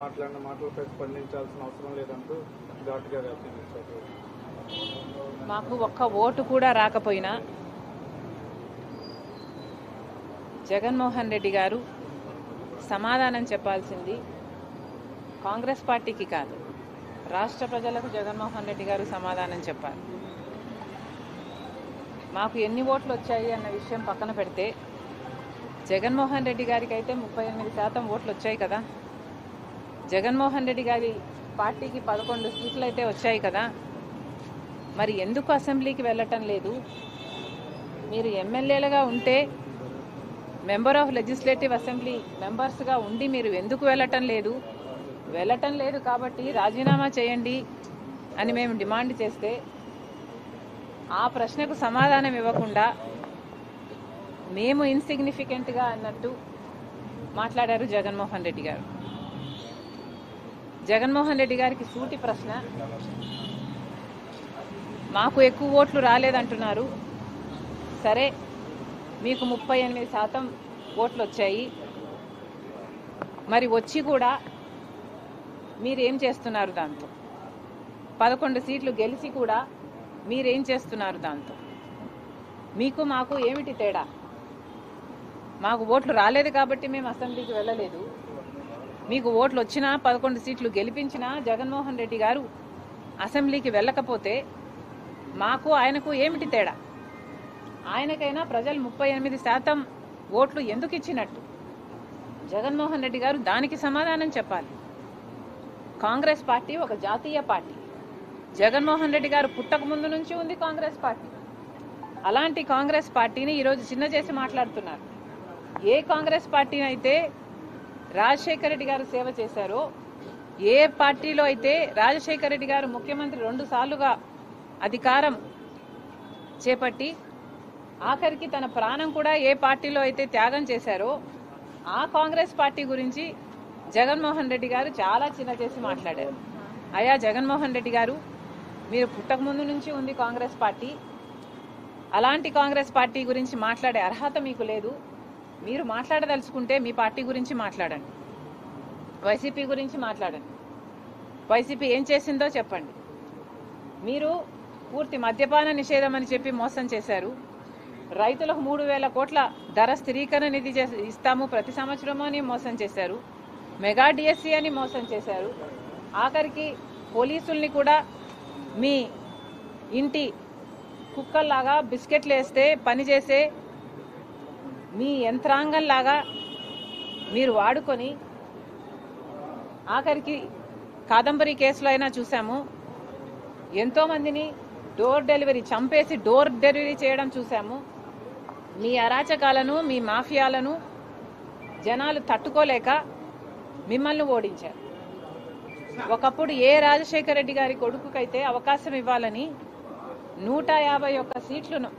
మాట్లాడిన మాటలపై స్పందించాల్సిన అవసరం లేదంటూ ఘాటుగా వ్యాఖ్యానించారు. మాకు ఒక్క ఓటు కూడా రాకపోయినా జగన్మోహన్ రెడ్డి గారు సమాధానం చెప్పాల్సింది కాంగ్రెస్ పార్టీకి కాదు, రాష్ట్ర ప్రజలకు జగన్మోహన్ రెడ్డి గారు సమాధానం చెప్పాలి. మాకు ఎన్ని ఓట్లు వచ్చాయి అన్న విషయం పక్కన పెడితే జగన్మోహన్ రెడ్డి గారికి అయితే 38% ఓట్లు వచ్చాయి కదా. జగన్మోహన్ రెడ్డి గారి పార్టీకి 11 సీట్లు అయితే వచ్చాయి కదా. మరి ఎందుకు అసెంబ్లీకి వెళ్ళటం లేదు? మీరు ఎమ్మెల్యేలుగా ఉంటే మెంబర్ ఆఫ్ లెజిస్లేటివ్ అసెంబ్లీ మెంబర్స్గా ఉండి మీరు ఎందుకు వెళ్ళటం లేదు? వెళ్ళటం లేదు కాబట్టి రాజీనామా చేయండి అని మేము డిమాండ్ చేస్తే ఆ ప్రశ్నకు సమాధానం ఇవ్వకుండా మేము ఇన్సిగ్నిఫికెంట్గా అన్నట్టు మాట్లాడారు జగన్మోహన్ రెడ్డి గారు. జగన్మోహన్ రెడ్డి గారికి సూటి ప్రశ్న, మాకు ఎక్కువ ఓట్లు రాలేదంటున్నారు. సరే, మీకు 38% ఓట్లు వచ్చాయి, మరి వచ్చి కూడా మీరేం చేస్తున్నారు దాంతో? 11 సీట్లు గెలిచి కూడా మీరేం చేస్తున్నారు దాంతో? మీకు మాకు ఏమిటి తేడా? మాకు ఓట్లు రాలేదు కాబట్టి మేము అసెంబ్లీకి వెళ్ళలేదు. మీకు ఓట్లు వచ్చినా 11 సీట్లు గెలిపించినా జగన్మోహన్ రెడ్డి గారు అసెంబ్లీకి వెళ్ళకపోతే మాకు ఆయనకు ఏమిటి తేడా? ఆయనకైనా ప్రజలు 38% ఓట్లు ఎందుకు ఇచ్చినట్టు? జగన్మోహన్ రెడ్డి గారు దానికి సమాధానం చెప్పాలి. కాంగ్రెస్ పార్టీ ఒక జాతీయ పార్టీ. జగన్మోహన్ రెడ్డి గారు పుట్టక ముందు నుంచి ఉంది కాంగ్రెస్ పార్టీ. అలాంటి కాంగ్రెస్ పార్టీని ఈరోజు చిన్న చేసి మాట్లాడుతున్నారు. ఏ కాంగ్రెస్ పార్టీని అయితే రాజశేఖర రెడ్డి గారు సేవ చేశారో, ఏ పార్టీలో అయితే రాజశేఖర రెడ్డి గారు ముఖ్యమంత్రి 2 సార్లుగా అధికారం చేపట్టి ఆఖరికి తన ప్రాణం కూడా ఏ పార్టీలో అయితే త్యాగం చేశారో ఆ కాంగ్రెస్ పార్టీ గురించి జగన్మోహన్ రెడ్డి గారు చాలా చిన్న చేసి మాట్లాడారు. అయ్యా జగన్మోహన్ రెడ్డి గారు, మీరు పుట్టక ముందు నుంచి ఉంది కాంగ్రెస్ పార్టీ. అలాంటి కాంగ్రెస్ పార్టీ గురించి మాట్లాడే అర్హత మీకు లేదు. మీరు మాట్లాడదలుచుకుంటే మీ పార్టీ గురించి మాట్లాడండి, వైసీపీ గురించి మాట్లాడండి. వైసీపీ ఏం చేసిందో చెప్పండి. మీరు పూర్తి మద్యపాన నిషేధం అని చెప్పి మోసం చేశారు. రైతులకు 3,000 కోట్ల ధర స్థిరీకరణ నిధి ఇస్తాము ప్రతి సంవత్సరము అని మోసం చేశారు. మెగా డిఎస్సీ అని మోసం చేశారు. ఆఖరికి పోలీసుల్ని కూడా మీ ఇంటి కుక్కల్లాగా బిస్కెట్లు వేస్తే పనిచేసే మీ యంత్రాంగంలాగా మీరు వాడుకొని ఆఖరికి కాదంబరి కేసులో అయినా చూసాము, ఎంతోమందిని డోర్ డెలివరీ చంపేసి డోర్ డెలివరీ చేయడం చూసాము. మీ అరాచకాలను, మీ మాఫియాలను జనాలు తట్టుకోలేక మిమ్మల్ని ఓడించారు. ఒకప్పుడు ఏ రాజశేఖర రెడ్డి గారి కొడుకుకైతే అవకాశం ఇవ్వాలని 151 సీట్లను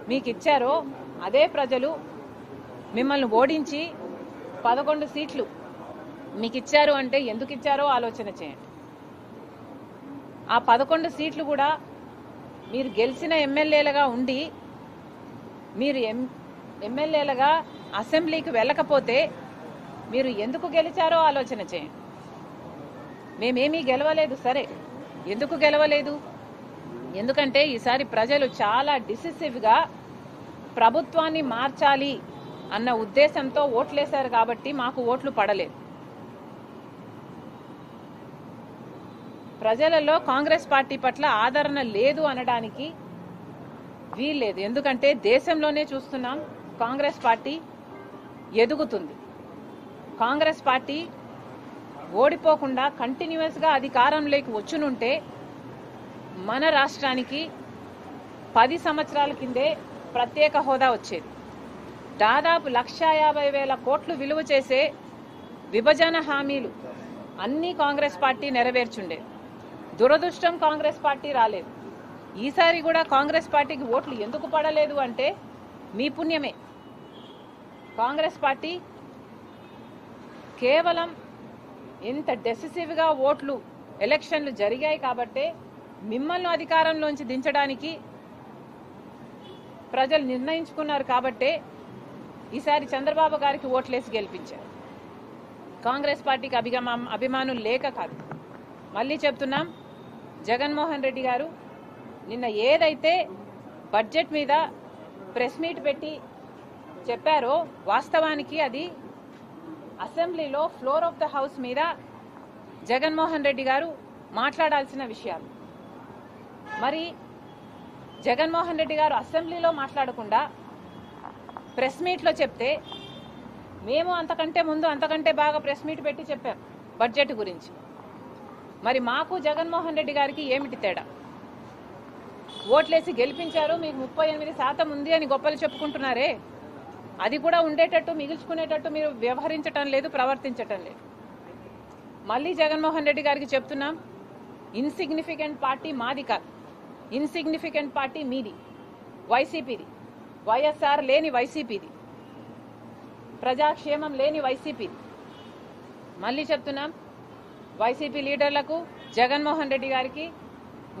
మీకు ఇచ్చారో అదే ప్రజలు మిమ్మల్ని ఓడించి 11 సీట్లు మీకు ఇచ్చారు అంటే ఎందుకు ఇచ్చారో ఆలోచన చేయండి. ఆ 11 సీట్లు కూడా మీరు గెలిచిన ఎమ్మెల్యేలుగా ఉండి మీరు ఎమ్మెల్యేలుగా అసెంబ్లీకి వెళ్ళకపోతే మీరు ఎందుకు గెలిచారో ఆలోచన చేయండి. మేమేమీ గెలవలేదు. సరే, ఎందుకు గెలవలేదు? ఎందుకంటే ఈసారి ప్రజలు చాలా డిసిసివ్గా ప్రభుత్వాన్ని మార్చాలి అన్న ఉద్దేశంతో ఓట్లేశారు కాబట్టి మాకు ఓట్లు పడలేదు. ప్రజలలో కాంగ్రెస్ పార్టీ పట్ల ఆదరణ లేదు అనడానికి వీల్లేదు. ఎందుకంటే దేశంలోనే చూస్తున్నాం, కాంగ్రెస్ పార్టీ ఎదుగుతుంది. కాంగ్రెస్ పార్టీ ఓడిపోకుండా కంటిన్యూస్గా అధికారంలోకి వచ్చునుంటే మన రాష్ట్రానికి 10 సంవత్సరాల కిందే ప్రత్యేక హోదా వచ్చేది. దాదాపు 1,50,000 కోట్లు విలువ చేసే విభజన హామీలు అన్నీ కాంగ్రెస్ పార్టీ నెరవేర్చుండేది. దురదృష్టం కాంగ్రెస్ పార్టీ రాలేదు. ఈసారి కూడా కాంగ్రెస్ పార్టీకి ఓట్లు ఎందుకు పడలేదు అంటే మీ పుణ్యమే. కాంగ్రెస్ పార్టీ కేవలం ఇంత డెసిసివ్గా ఓట్లు ఎలక్షన్లు జరిగాయి కాబట్టే మిమ్మల్ని అధికారంలోంచి దించడానికి ప్రజలు నిర్ణయించుకున్నారు కాబట్టే ఈసారి చంద్రబాబు గారికి ఓట్లేసి గెలిపించారు. కాంగ్రెస్ పార్టీకి అభిమానులు లేక కాదు. మళ్ళీ చెప్తున్నాం, జగన్మోహన్ రెడ్డి గారు నిన్న ఏదైతే బడ్జెట్ మీద ప్రెస్ మీట్ పెట్టి చెప్పారో వాస్తవానికి అది అసెంబ్లీలో ఫ్లోర్ ఆఫ్ ద హౌస్ మీద జగన్మోహన్ రెడ్డి గారు మాట్లాడాల్సిన విషయాలు. మరి జగన్మోహన్ రెడ్డి గారు అసెంబ్లీలో మాట్లాడకుండా ప్రెస్ మీట్లో చెప్తే మేము అంతకంటే ముందు అంతకంటే బాగా ప్రెస్ మీట్ పెట్టి చెప్పాం బడ్జెట్ గురించి. మరి మాకు జగన్మోహన్ రెడ్డి గారికి ఏమిటి తేడా? ఓట్లేసి గెలిపించారు, మీకు 38% ఉంది అని గొప్పలు చెప్పుకుంటున్నారే, అది కూడా ఉండేటట్టు మిగిల్చుకునేటట్టు మీరు వ్యవహరించటం లేదు, ప్రవర్తించటం లేదు. మళ్ళీ జగన్మోహన్ రెడ్డి గారికి చెప్తున్నాం, ఇన్సిగ్నిఫికెంట్ పార్టీ మాది కాదు, ఇన్సిగ్నిఫికెంట్ పార్టీ మీది, వైసీపీది, వైఎస్ఆర్ లేని వైసీపీది, ప్రజాక్షేమం లేని వైసీపీది. మళ్ళీ చెప్తున్నాం వైసీపీ లీడర్లకు, జగన్మోహన్ రెడ్డి గారికి,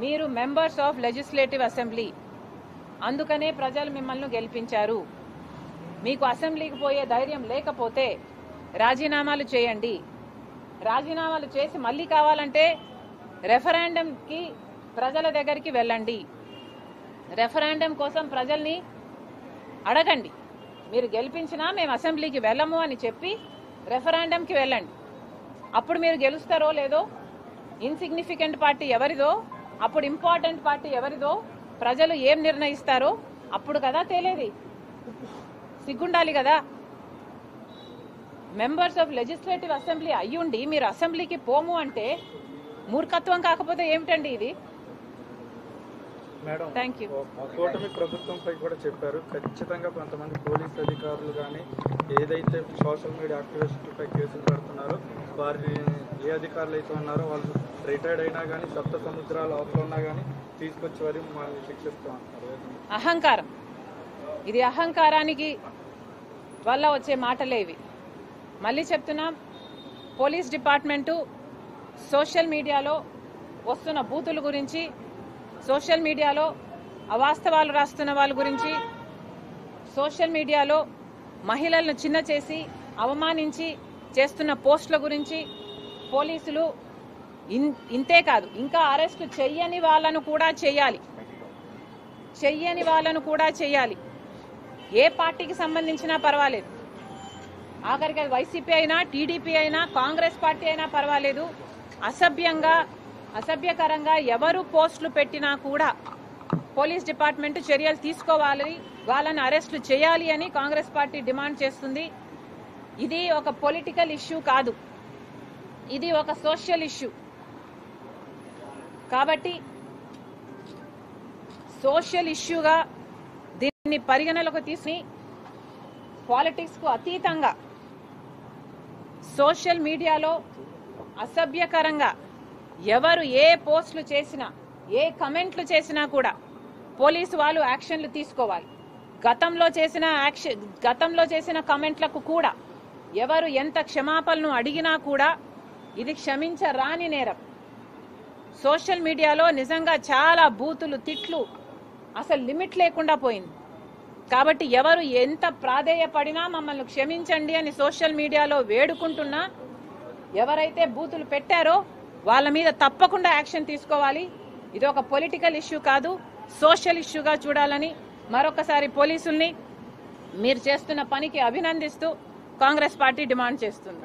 మీరు మెంబర్స్ ఆఫ్ లెజిస్లేటివ్ అసెంబ్లీ, అందుకనే ప్రజలు మిమ్మల్ని గెలిపించారు. మీకు అసెంబ్లీకి పోయే ధైర్యం లేకపోతే రాజీనామాలు చేయండి. రాజీనామాలు చేసి మళ్ళీ కావాలంటే రెఫరెండంకి ప్రజల దగ్గరికి వెళ్ళండి. రెఫరెండం కోసం ప్రజల్ని అడగండి. మీరు గెలిపించినా మేము అసెంబ్లీకి వెళ్ళము అని చెప్పి రెఫరెండంకి వెళ్ళండి. అప్పుడు మీరు గెలుస్తారో లేదో, ఇన్సిగ్నిఫికెంట్ పార్టీ ఎవరిదో, అప్పుడు ఇంపార్టెంట్ పార్టీ ఎవరిదో, ప్రజలు ఏం నిర్ణయిస్తారో అప్పుడు కదా తేలేది. సిగ్గుండాలి కదా. మెంబర్స్ ఆఫ్ లెజిస్లేటివ్ అసెంబ్లీ అయ్యుండి మీరు అసెంబ్లీకి పోము అంటే మూర్ఖత్వం కాకపోతే ఏమిటండి ఇది? Madam, thank you. కూటమి ప్రభుత్వంపై కూడా చెప్పారు, ఖచ్చితంగా కొంతమంది పోలీస్ అధికారులు కానీ ఏదైతే సోషల్ మీడియా యాక్టివిస్టులపై కేసులు పెడుతున్నారో వారి ఏ అధికారులు అయితే ఉన్నారో వాళ్ళు రిటైర్డ్ అయినా కానీ సప్త సముద్రాల అవతల ఉన్నా కానీ తీసుకొచ్చి వారి మనల్ని శిక్షిస్తూ అంటున్నారు. అహంకారం, ఇది అహంకారానికి వల్ల వచ్చే మాటలే ఇవి. మళ్ళీ చెప్తున్నాం, పోలీస్ డిపార్ట్మెంటు సోషల్ మీడియాలో వస్తున్న బూతుల గురించి, సోషల్ మీడియాలో అవాస్తవాలు రాస్తున్న వాళ్ళ గురించి, సోషల్ మీడియాలో మహిళలను చిన్న చేసి అవమానించి చేస్తున్న పోస్టుల గురించి పోలీసులు ఇంతే కాదు ఇంకా అరెస్టు చెయ్యని వాళ్ళను కూడా చేయాలి. చెయ్యని వాళ్ళను కూడా చేయాలి. ఏ పార్టీకి సంబంధించినా పర్వాలేదు, ఆఖరికి అది వైసీపీ అయినా, టీడీపీ అయినా, కాంగ్రెస్ పార్టీ అయినా పర్వాలేదు. అసభ్యకరంగా ఎవరు పోస్టులు పెట్టినా కూడా పోలీస్ డిపార్ట్మెంట్ చర్యలు తీసుకోవాలి, వాళ్ళని అరెస్టు చేయాలి అని కాంగ్రెస్ పార్టీ డిమాండ్ చేస్తుంది. ఇది ఒక పొలిటికల్ ఇష్యూ కాదు, ఇది ఒక సోషల్ ఇష్యూ. కాబట్టి సోషల్ ఇష్యూగా దీన్ని పరిగణలోకి తీసుకుని పాలిటిక్స్ కు అతీతంగా సోషల్ మీడియాలో అసభ్యకరంగా ఎవరు ఏ పోస్టులు చేసినా, ఏ కమెంట్లు చేసినా కూడా పోలీసు వాళ్ళు యాక్షన్లు తీసుకోవాలి. గతంలో చేసిన కమెంట్లకు కూడా ఎవరు ఎంత క్షమాపణను అడిగినా కూడా ఇది క్షమించరాని నేరం. సోషల్ మీడియాలో నిజంగా చాలా బూతులు, తిట్లు, అసలు లిమిట్ లేకుండా పోయింది. కాబట్టి ఎవరు ఎంత ప్రాధేయపడినా మమ్మల్ని క్షమించండి అని సోషల్ మీడియాలో వేడుకుంటున్నా ఎవరైతే బూతులు పెట్టారో వాళ్ళ మీద తప్పకుండా యాక్షన్ తీసుకోవాలి. ఇది ఒక పొలిటికల్ ఇష్యూ కాదు, సోషల్ ఇష్యూగా చూడాలని మరొకసారి పోలీసుల్ని మీరు చేస్తున్న పనికి అభినందిస్తూ కాంగ్రెస్ పార్టీ డిమాండ్ చేస్తుంది.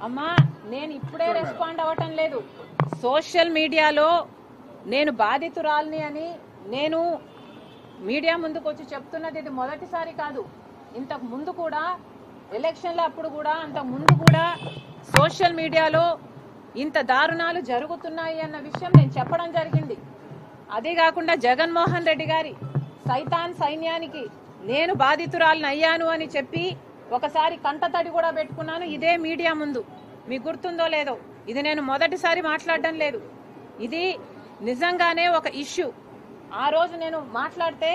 అమ్మా, నేను ఇప్పుడే రెస్పాండ్ అవ్వటం లేదు. సోషల్ మీడియాలో నేను బాధితురాల్ని అని నేను మీడియా ముందుకు వచ్చి చెప్తున్నది ఇది మొదటిసారి కాదు. ఇంతకు ముందు కూడా ఎలక్షన్ల అప్పుడు కూడా, అంతకు ముందు కూడా సోషల్ మీడియాలో ఇంత దారుణాలు జరుగుతున్నాయి అన్న విషయం నేను చెప్పడం జరిగింది. అదే కాకుండా జగన్మోహన్ రెడ్డి గారి సైతాన్ సైన్యానికి నేను బాధితురాలను అయ్యాను అని చెప్పి ఒకసారి కంటతడి కూడా పెట్టుకున్నాను ఇదే మీడియా ముందు. మీకు గుర్తుందో లేదో, ఇది నేను మొదటిసారి మాట్లాడడం లేదు. ఇది నిజంగానే ఒక ఇష్యూ. ఆ రోజు నేను మాట్లాడితే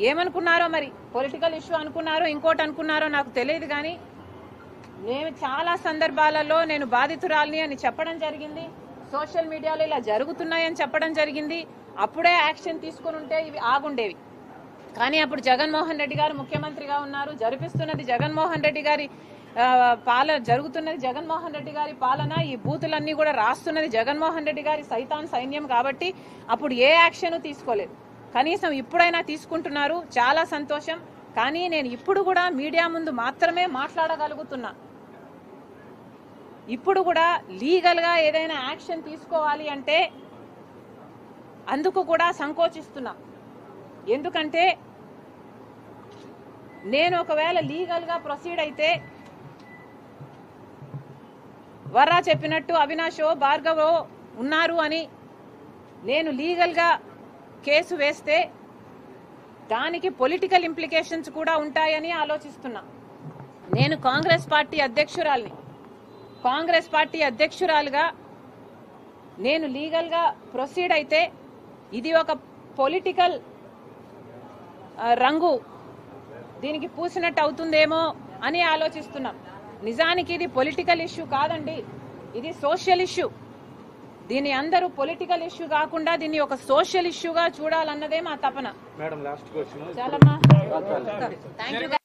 ఏమనుకున్నారో మరి, పొలిటికల్ ఇష్యూ అనుకున్నారో ఇంకోటి అనుకున్నారో నాకు తెలియదు, కానీ నేను చాలా సందర్భాలలో నేను బాధితురాలిని అని చెప్పడం జరిగింది. సోషల్ మీడియాలో ఇలా జరుగుతున్నాయని చెప్పడం జరిగింది. అప్పుడే యాక్షన్ తీసుకుని ఉంటే ఇవి ఆగుండేవి. కానీ అప్పుడు జగన్మోహన్ రెడ్డి గారు ముఖ్యమంత్రిగా ఉన్నారు. జరిపిస్తున్నది జగన్మోహన్ రెడ్డి గారి జరుగుతున్నది జగన్మోహన్ రెడ్డి గారి పాలన. ఈ బూతులన్నీ కూడా రాస్తున్నది జగన్మోహన్ రెడ్డి గారి సైన్యం కాబట్టి అప్పుడు ఏ యాక్షన్ తీసుకోలేదు. కనీసం ఇప్పుడైనా తీసుకుంటున్నారు, చాలా సంతోషం. కానీ నేను ఇప్పుడు కూడా మీడియా ముందు మాత్రమే మాట్లాడగలుగుతున్నా. ఇప్పుడు కూడా లీగల్గా ఏదైనా యాక్షన్ తీసుకోవాలి అంటే అందుకు కూడా సంకోచిస్తున్నా. ఎందుకంటే నేను ఒకవేళ లీగల్గా ప్రొసీడ్ అయితే వర్రా చెప్పినట్టు అవినాషో భార్గవో ఉన్నారు అని నేను లీగల్గా కేసు వేస్తే దానికి పొలిటికల్ ఇంప్లికేషన్స్ కూడా ఉంటాయని ఆలోచిస్తున్నా. నేను కాంగ్రెస్ పార్టీ అధ్యక్షురాలుగా నేను లీగల్గా ప్రొసీడ్ అయితే ఇది ఒక పొలిటికల్ రంగు దీనికి పూసినట్టు అవుతుందేమో అని ఆలోచిస్తున్నాం. నిజానికి ఇది పొలిటికల్ ఇష్యూ కాదండి, ఇది సోషల్ ఇష్యూ. దీన్ని అందరూ పొలిటికల్ ఇష్యూ కాకుండా దీన్ని ఒక సోషల్ ఇష్యూగా చూడాలన్నదే మా తపన. Madam last question. చాలమ్మా, థ్యాంక్ యూ.